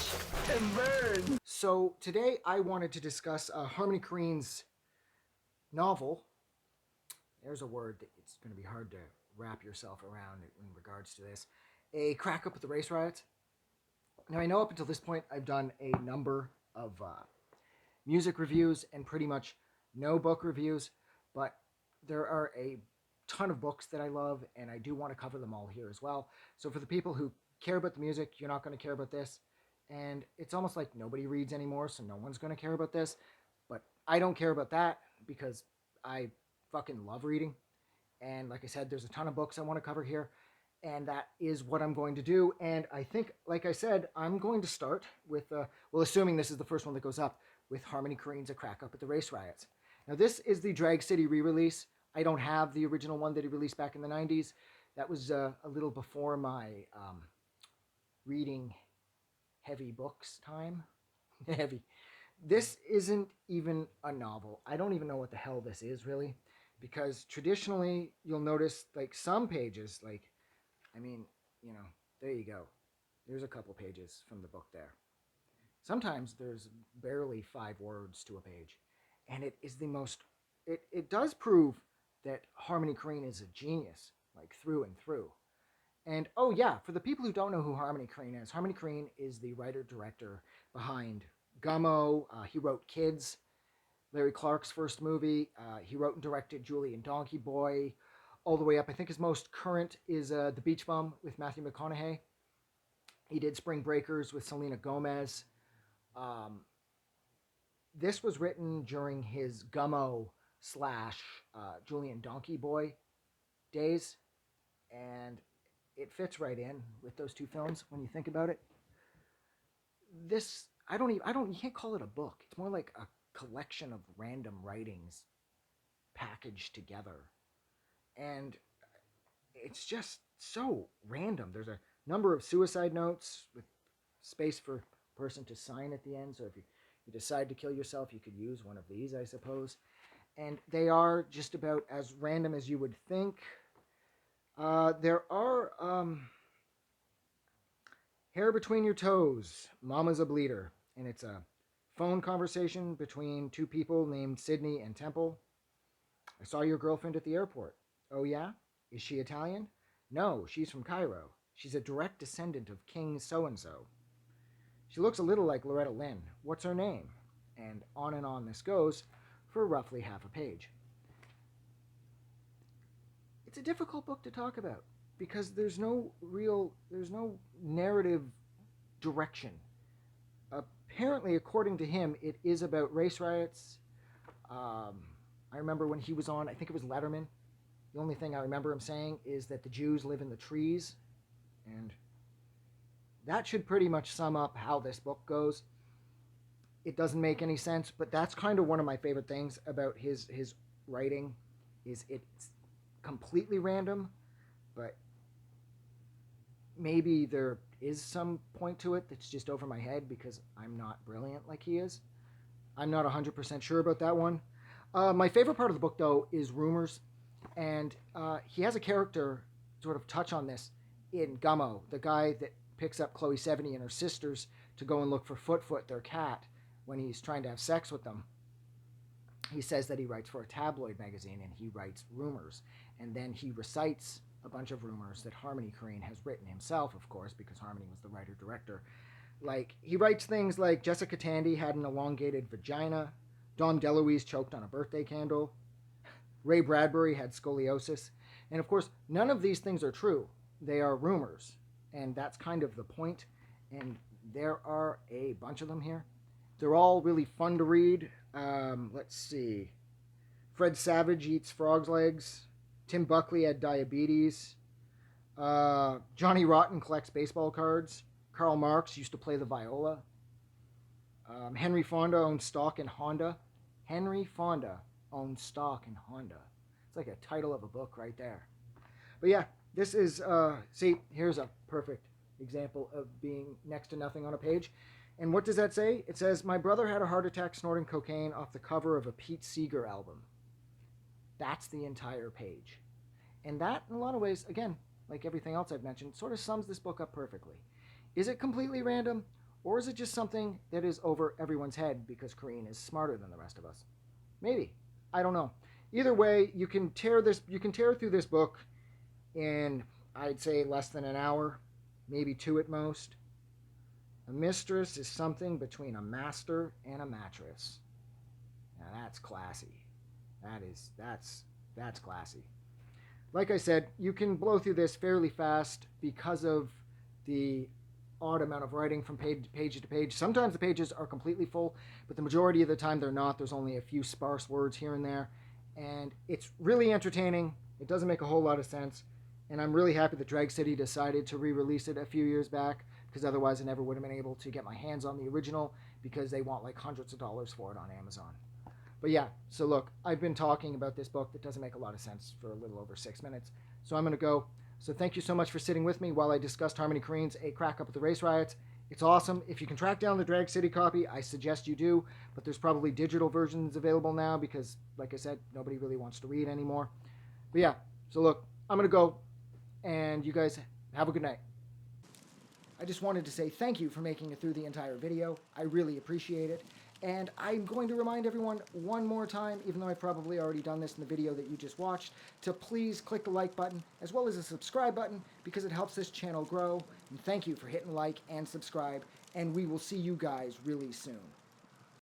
Watch and learn. So today I wanted to discuss Harmony Korine's novel. There's a word that it's going to be hard to wrap yourself around in regards to this. A Crackup with the Race Riots. Now I know up until this point I've done a number of music reviews and pretty much no book reviews, but there are a ton of books that I love and I do want to cover them all here as well. So for the people who care about the music, you're not going to care about this. And it's almost like nobody reads anymore, so no one's going to care about this. But I don't care about that because I fucking love reading. And like I said, there's a ton of books I want to cover here. And that is what I'm going to do. And I think, like I said, I'm going to start with, well, assuming this is the first one that goes up, with Harmony Korine's A Crackup at the Race Riots. Now, this is the Drag City re-release. I don't have the original one that he released back in the 90s. That was a little before my reading heavy books time. Heavy. This isn't even a novel. I don't even know what the hell this is, really. Because traditionally, you'll notice, like, some pages, like, I mean, you know, there you go. There's a couple pages from the book there. Sometimes there's barely 5 words to a page. And it is the most... It does prove that Harmony Korine is a genius, like, through and through. And, oh yeah, for the people who don't know who Harmony Korine is, Harmony Korine is the writer-director behind Gummo. He wrote Kids, Larry Clark's first movie. He wrote and directed Julie and Donkey Boy, all the way up. I think his most current is The Beach Bum with Matthew McConaughey. He did Spring Breakers with Selena Gomez. This was written during his Gummo / Julie and Donkey Boy days, and it fits right in with those two films when you think about it. This, you can't call it a book. It's more like a collection of random writings packaged together. And it's just so random. There's a number of suicide notes with space for a person to sign at the end. So if you decide to kill yourself, you could use one of these, I suppose. And they are just about as random as you would think. There are Hair Between Your Toes, Mama's a Bleeder. And it's a phone conversation between two people named Sydney and Temple. I saw your girlfriend at the airport. Oh yeah? Is she Italian? No, she's from Cairo. She's a direct descendant of King so-and-so. She looks a little like Loretta Lynn. What's her name? And on this goes for roughly half a page. It's a difficult book to talk about because there's no narrative direction. Apparently, according to him, it is about race riots. I remember when he was on, I think it was Letterman. The only thing I remember him saying is that the Jews live in the trees. And that should pretty much sum up how this book goes. It doesn't make any sense, but that's kind of one of my favorite things about his writing, is it's completely random, but maybe there is some point to it that's just over my head because I'm not brilliant like he is. I'm not 100% sure about that one. My favorite part of the book, though, is Rumors, and he has a character sort of touch on this in Gummo, the guy that picks up Chloe Sevigny and her sisters to go and look for Foot, their cat, when he's trying to have sex with them. He says that he writes for a tabloid magazine, and he writes rumors, and then he recites a bunch of rumors that Harmony Korine has written himself, of course, because Harmony was the writer-director. Like, he writes things like Jessica Tandy had an elongated vagina, Dom DeLuise choked on a birthday candle, Ray Bradbury had scoliosis, and of course, none of these things are true. They are rumors, and that's kind of the point, and there are a bunch of them here. They're all really fun to read. Let's see. Fred Savage eats frog's legs. Tim Buckley had diabetes. Johnny Rotten collects baseball cards. Karl Marx used to play the viola. Henry Fonda owns stock in Honda. Henry Fonda owns stock in Honda. It's like a title of a book right there. But yeah, this is, see, here's a perfect example of being next to nothing on a page. And what does that say? It says, my brother had a heart attack snorting cocaine off the cover of a Pete Seeger album. That's the entire page. And that, in a lot of ways, again, like everything else I've mentioned, sort of sums this book up perfectly. Is it completely random? Or is it just something that is over everyone's head because Korine is smarter than the rest of us? Maybe. I don't know. Either way, you can tear through this book in, I'd say, less than an hour, maybe 2 at most. A mistress is something between a master and a mattress. Now that's classy. That's classy. Like I said, you can blow through this fairly fast because of the odd amount of writing from page to page. Sometimes the pages are completely full, but the majority of the time they're not. There's only a few sparse words here and there. And it's really entertaining. It doesn't make a whole lot of sense. And I'm really happy that Drag City decided to re-release it a few years back, because otherwise I never would have been able to get my hands on the original, because they want like hundreds of dollars for it on Amazon. But yeah, so look, I've been talking about this book that doesn't make a lot of sense for a little over 6 minutes. So I'm going to go. So thank you so much for sitting with me while I discussed Harmony Korine's A Crackup with the Race Riots. It's awesome. If you can track down the Drag City copy, I suggest you do. But there's probably digital versions available now because, like I said, nobody really wants to read anymore. But yeah, so look, I'm going to go. And you guys have a good night. I just wanted to say thank you for making it through the entire video. I really appreciate it. And I'm going to remind everyone one more time, even though I've probably already done this in the video that you just watched, to please click the like button as well as the subscribe button because it helps this channel grow. And thank you for hitting like and subscribe, and we will see you guys really soon.